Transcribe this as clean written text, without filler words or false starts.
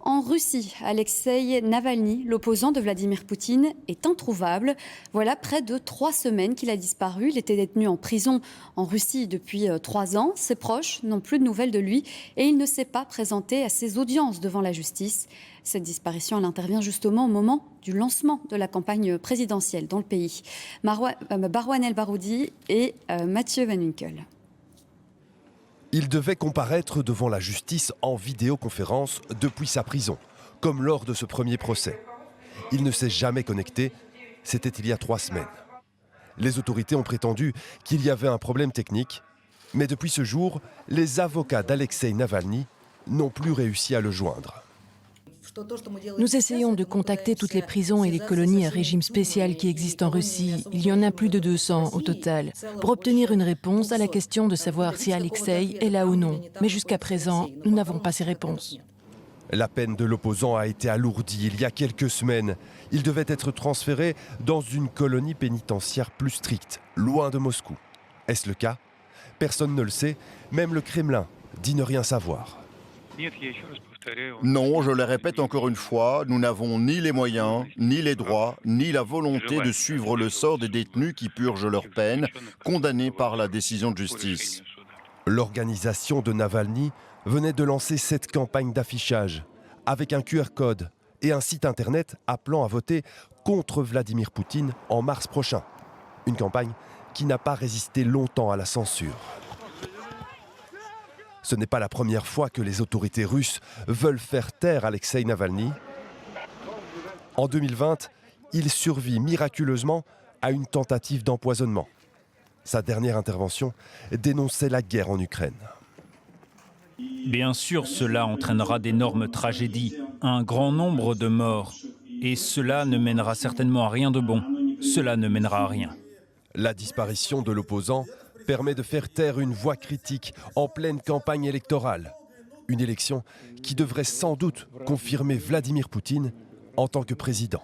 En Russie, Alexeï Navalny, l'opposant de Vladimir Poutine, est introuvable. Voilà près de 3 semaines qu'il a disparu. Il était détenu en prison en Russie depuis 3 ans. Ses proches n'ont plus de nouvelles de lui et il ne s'est pas présenté à ses audiences devant la justice. Cette disparition, elle intervient justement au moment du lancement de la campagne présidentielle dans le pays. Barouane El Baroudi et Mathieu Van Winkel. Il devait comparaître devant la justice en vidéoconférence depuis sa prison, comme lors de ce premier procès. Il ne s'est jamais connecté, c'était il y a 3 semaines. Les autorités ont prétendu qu'il y avait un problème technique, mais depuis ce jour, les avocats d'Alexeï Navalny n'ont plus réussi à le joindre. Nous essayons de contacter toutes les prisons et les colonies à régime spécial qui existent en Russie. Il y en a plus de 200 au total, pour obtenir une réponse à la question de savoir si Alexeï est là ou non. Mais jusqu'à présent, nous n'avons pas ces réponses. La peine de l'opposant a été alourdie il y a quelques semaines. Il devait être transféré dans une colonie pénitentiaire plus stricte, loin de Moscou. Est-ce le cas? Personne ne le sait, même le Kremlin dit ne rien savoir. Non, je le répète encore une fois, nous n'avons ni les moyens, ni les droits, ni la volonté de suivre le sort des détenus qui purgent leur peine, condamnés par la décision de justice. L'organisation de Navalny venait de lancer cette campagne d'affichage, avec un QR code et un site internet appelant à voter contre Vladimir Poutine en mars prochain. Une campagne qui n'a pas résisté longtemps à la censure. Ce n'est pas la première fois que les autorités russes veulent faire taire Alexeï Navalny. En 2020, il survit miraculeusement à une tentative d'empoisonnement. Sa dernière intervention dénonçait la guerre en Ukraine. Bien sûr, cela entraînera d'énormes tragédies, un grand nombre de morts. Et cela ne mènera certainement à rien de bon. Cela ne mènera à rien. La disparition de l'opposant permet de faire taire une voix critique en pleine campagne électorale. Une élection qui devrait sans doute confirmer Vladimir Poutine en tant que président.